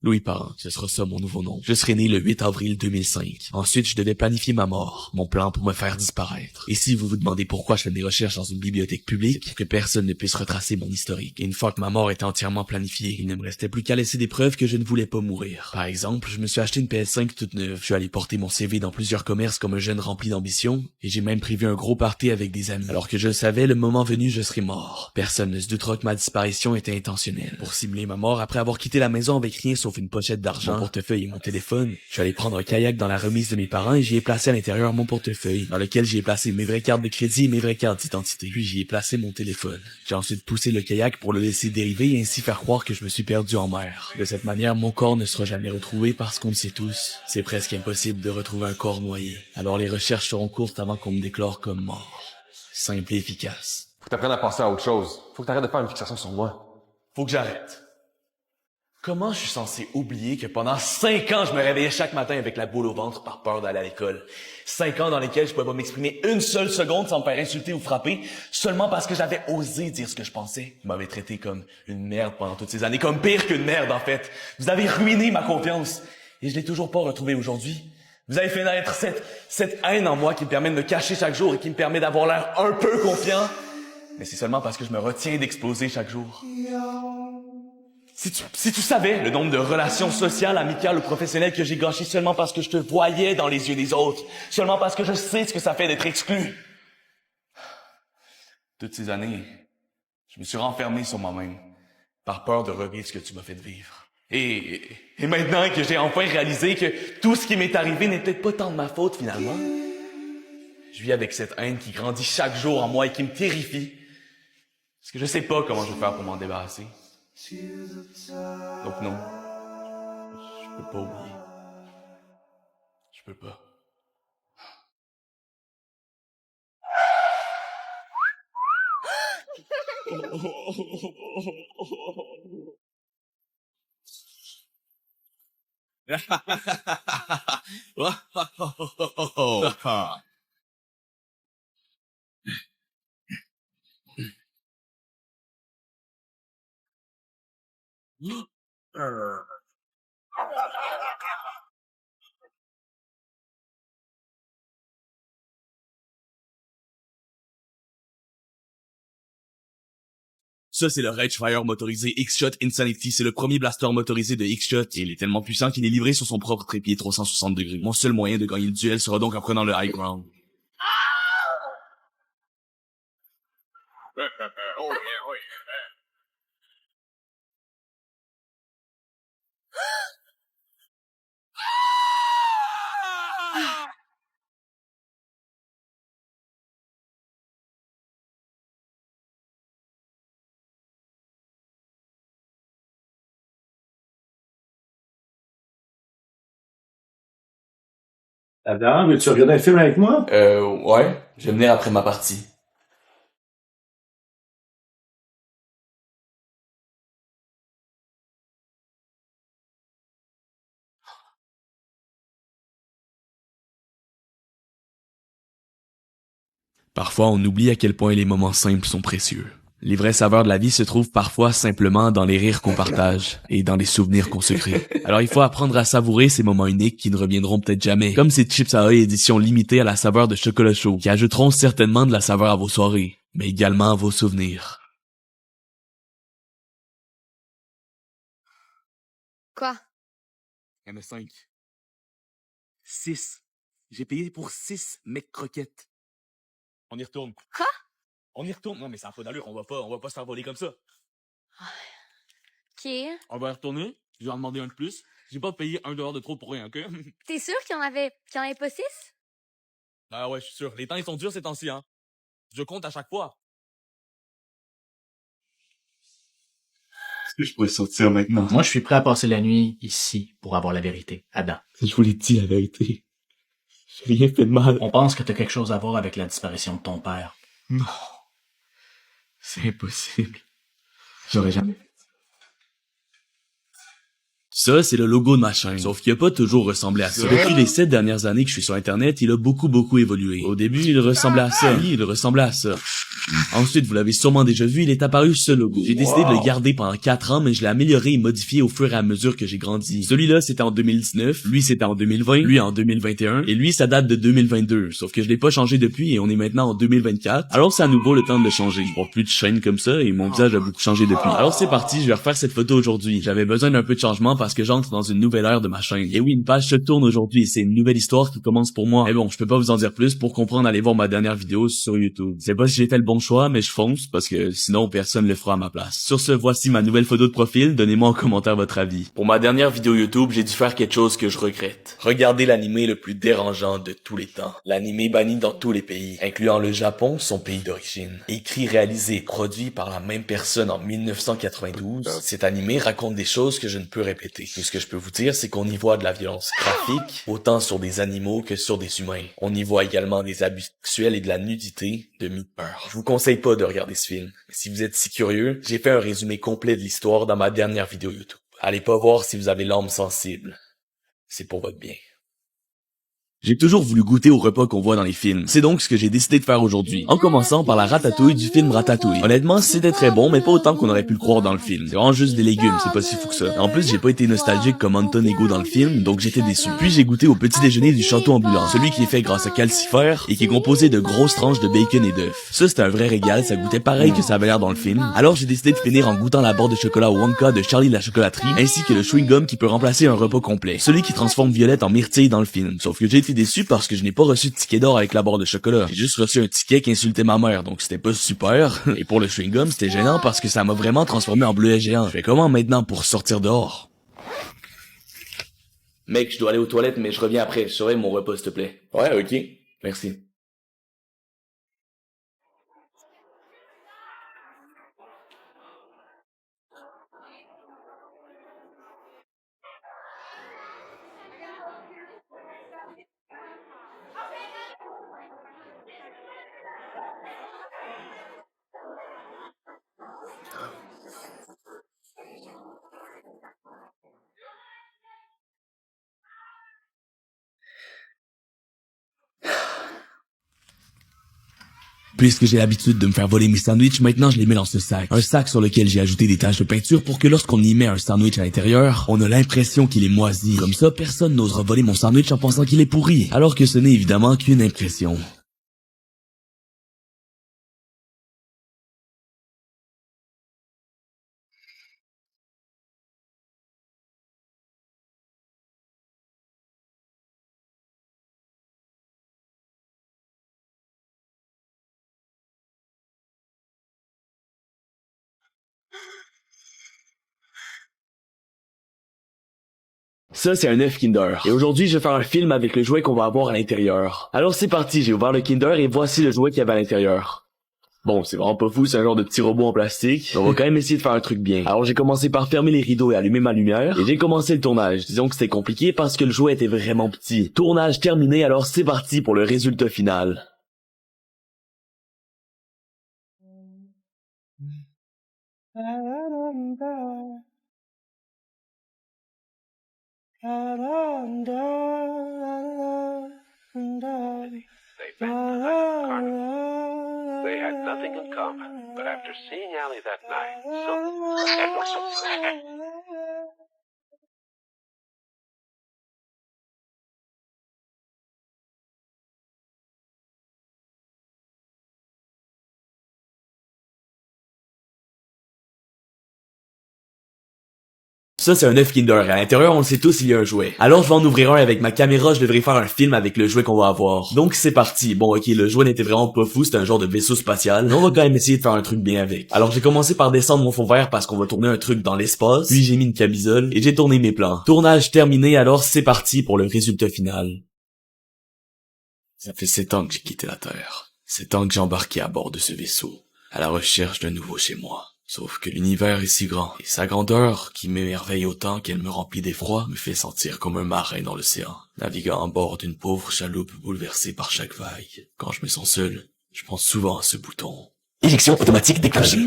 Louis Parent, ce sera ça mon nouveau nom. Je serai né le 8 avril 2005. Ensuite, je devais planifier ma mort, mon plan pour me faire disparaître. Et si vous vous demandez pourquoi je fais des recherches dans une bibliothèque publique, c'est pour que personne ne puisse retracer mon historique. Et une fois que ma mort était entièrement planifiée, il ne me restait plus qu'à laisser des preuves que je ne voulais pas mourir. Par exemple, je me suis acheté une PS5 toute neuve. Je suis allé porter mon CV dans plusieurs commerces comme un jeune rempli d'ambition, et j'ai même prévu un gros party avec des amis. Alors que je le savais, le moment venu, je serais mort. Personne ne se doutera que ma disparition était intentionnelle. Pour simuler ma mort, après avoir quitté la maison avec rien sauf une pochette d'argent, mon portefeuille et mon téléphone, je suis allé prendre un kayak dans la remise de mes parents et j'y ai placé à l'intérieur mon portefeuille, dans lequel j'y ai placé mes vraies cartes de crédit et mes vraies cartes d'identité. Puis j'y ai placé mon téléphone. J'ai ensuite poussé le kayak pour le laisser dériver et ainsi faire croire que je me suis perdu en mer. De cette manière, mon corps ne sera jamais retrouvé parce qu'on le sait tous, c'est presque impossible de retrouver un corps noyé. Alors les recherches seront courtes avant qu'on me déclare comme mort. Simple et efficace. Faut que t'apprennes à penser à autre chose. Faut que t'arrêtes de faire une fixation sur moi. Faut que j'arrête. Comment je suis censé oublier que pendant 5 ans, je me réveillais chaque matin avec la boule au ventre par peur d'aller à l'école? 5 ans dans lesquels je pouvais pas m'exprimer une seule seconde sans me faire insulter ou frapper, seulement parce que j'avais osé dire ce que je pensais. Vous m'avez traité comme une merde pendant toutes ces années, comme pire qu'une merde en fait. Vous avez ruiné ma confiance. Et je l'ai toujours pas retrouvée aujourd'hui. Vous avez fait naître cette haine en moi qui me permet de me cacher chaque jour et qui me permet d'avoir l'air un peu confiant. Mais c'est seulement parce que je me retiens d'exploser chaque jour. Si tu savais le nombre de relations sociales, amicales ou professionnelles que j'ai gâchées seulement parce que je te voyais dans les yeux des autres, seulement parce que je sais ce que ça fait d'être exclu. Toutes ces années, je me suis renfermé sur moi-même, par peur de revivre ce que tu m'as fait vivre. Et maintenant que j'ai enfin réalisé que tout ce qui m'est arrivé n'est peut-être pas tant de ma faute finalement, je vis avec cette haine qui grandit chaque jour en moi et qui me terrifie. Parce que je sais pas comment je vais faire pour m'en débarrasser. Donc non, je peux pas oublier. Je peux pas. Ça, c'est le Ragefire motorisé X-Shot Insanity. C'est le premier blaster motorisé de X-Shot. Et il est tellement puissant qu'il est livré sur son propre trépied 360 degrés. Mon seul moyen de gagner le duel sera donc en prenant le high ground. Adam, veux-tu regarder un film avec moi? Ouais. Je vais venir après ma partie. Parfois, on oublie à quel point les moments simples sont précieux. Les vraies saveurs de la vie se trouvent parfois simplement dans les rires qu'on partage et dans les souvenirs qu'on se crée. Alors il faut apprendre à savourer ces moments uniques qui ne reviendront peut-être jamais, comme ces Chips Ahoy édition limitée à la saveur de chocolat chaud, qui ajouteront certainement de la saveur à vos soirées, mais également à vos souvenirs. Quoi? Il y en a 5. 6. J'ai payé pour 6 mecs croquettes. On y retourne. Quoi? On y retourne. Non, mais ça n'a pas d'allure. On va pas se faire voler comme ça. Ok. On va y retourner. Je vais en demander un de plus. J'ai pas payé $1 de trop pour rien, ok? T'es sûr qu'il y en avait pas 6? Ah ouais, je suis sûr. Les temps, ils sont durs ces temps-ci, hein. Je compte à chaque fois. Est-ce que je pourrais sortir maintenant? Moi, je suis prêt à passer la nuit ici pour avoir la vérité. Adam. Je vous l'ai dit la vérité. J'ai rien fait de mal. On pense que t'as quelque chose à voir avec la disparition de ton père. Non. C'est impossible. J'aurais jamais Ça, c'est le logo de ma chaîne. Sauf qu'il a pas toujours ressemblé à ça. Depuis les 7 dernières années que je suis sur Internet, il a beaucoup évolué. Au début, il ressemblait à ça. Oui, il ressemblait à ça. Ensuite, vous l'avez sûrement déjà vu, il est apparu ce logo. J'ai décidé de le garder pendant 4 ans, mais je l'ai amélioré et modifié au fur et à mesure que j'ai grandi. Celui-là, c'était en 2019, lui, c'était en 2020, lui en 2021, et lui, ça date de 2022. Sauf que je l'ai pas changé depuis et on est maintenant en 2024. Alors c'est à nouveau le temps de le changer. Je vois plus de chaîne comme ça et mon visage a beaucoup changé depuis. Alors c'est parti, je vais refaire cette photo aujourd'hui. J'avais besoin d'un peu de changement parce que j'entre dans une nouvelle ère de ma chaîne. Et oui, une page se tourne aujourd'hui et c'est une nouvelle histoire qui commence pour moi. Mais bon, je peux pas vous en dire plus. Pour comprendre, allez voir ma dernière vidéo sur YouTube. Je sais pas si j'ai fait le bon choix, mais je fonce parce que sinon personne le fera à ma place. Sur ce, voici ma nouvelle photo de profil. Donnez-moi en commentaire votre avis. Pour ma dernière vidéo YouTube, j'ai dû faire quelque chose que je regrette. Regardez l'animé le plus dérangeant de tous les temps. L'animé banni dans tous les pays, incluant le Japon, son pays d'origine. Écrit, réalisé et produit par la même personne en 1992, cet animé raconte des choses que je ne peux répéter. Tout ce que je peux vous dire, c'est qu'on y voit de la violence graphique, autant sur des animaux que sur des humains. On y voit également des abus sexuels et de la nudité de mi-peur. Je vous conseille pas de regarder ce film. Mais si vous êtes si curieux, j'ai fait un résumé complet de l'histoire dans ma dernière vidéo YouTube. Allez pas voir si vous avez l'âme sensible. C'est pour votre bien. J'ai toujours voulu goûter au repas qu'on voit dans les films. C'est donc ce que j'ai décidé de faire aujourd'hui. En commençant par la ratatouille du film Ratatouille. Honnêtement, c'était très bon, mais pas autant qu'on aurait pu le croire dans le film. C'est vraiment juste des légumes, c'est pas si fou que ça. En plus, j'ai pas été nostalgique comme Anton Ego dans le film, donc j'étais déçu. Puis j'ai goûté au petit déjeuner du château ambulant. Celui qui est fait grâce à calcifère et qui est composé de grosses tranches de bacon et d'œufs. Ça, c'était un vrai régal, ça goûtait pareil que ça avait l'air dans le film. Alors j'ai décidé de finir en goûtant la barre de chocolat Wonka de Charlie la chocolaterie, ainsi que le chewing-gum qui peut remplacer un repas complet. Celui qui transforme Violette en myrtille dans le film. Sauf que j'ai été déçu parce que je n'ai pas reçu de ticket d'or avec la barre de chocolat. J'ai juste reçu un ticket qui insultait ma mère, donc c'était pas super. Et pour le chewing-gum, c'était gênant parce que ça m'a vraiment transformé en bleuet géant. Je fais comment maintenant pour sortir dehors? Mec, je dois aller aux toilettes, mais je reviens après. Surveille mon repas, s'il te plaît. Ouais, ok. Merci. Puisque j'ai l'habitude de me faire voler mes sandwichs, maintenant je les mets dans ce sac. Un sac sur lequel j'ai ajouté des taches de peinture pour que lorsqu'on y met un sandwich à l'intérieur, on a l'impression qu'il est moisi. Comme ça, personne n'osera voler mon sandwich en pensant qu'il est pourri. Alors que ce n'est évidemment qu'une impression. Ça, c'est un œuf Kinder. Et aujourd'hui, je vais faire un film avec le jouet qu'on va avoir à l'intérieur. Alors c'est parti, j'ai ouvert le Kinder et voici le jouet qu'il y avait à l'intérieur. Bon, c'est vraiment pas fou, c'est un genre de petit robot en plastique. Mais on va quand même essayer de faire un truc bien. Alors j'ai commencé par fermer les rideaux et allumer ma lumière. Et j'ai commencé le tournage. Disons que c'était compliqué parce que le jouet était vraiment petit. Tournage terminé, alors c'est parti pour le résultat final. They met the night at the carnival. They had nothing in common, but after seeing Allie that night, Ça, c'est un œuf Kinder. Et à l'intérieur, on le sait tous, il y a un jouet. Alors, je vais en ouvrir un avec ma caméra. Je devrais faire un film avec le jouet qu'on va avoir. Donc, c'est parti. Bon, ok, le jouet n'était vraiment pas fou. C'était un genre de vaisseau spatial. Mais on va quand même essayer de faire un truc bien avec. Alors, j'ai commencé par descendre mon fond vert parce qu'on va tourner un truc dans l'espace. Puis, j'ai mis une camisole et j'ai tourné mes plans. Tournage terminé. Alors, c'est parti pour le résultat final. Ça fait 7 ans que j'ai quitté la Terre. 7 ans que j'ai embarqué à bord de ce vaisseau. À la recherche d'un nouveau chez moi. Sauf que l'univers est si grand, et sa grandeur, qui m'émerveille autant qu'elle me remplit d'effroi, me fait sentir comme un marin dans l'océan, naviguant à bord d'une pauvre chaloupe bouleversée par chaque vague. Quand je me sens seul, je pense souvent à ce bouton. Éjection automatique déclenchée.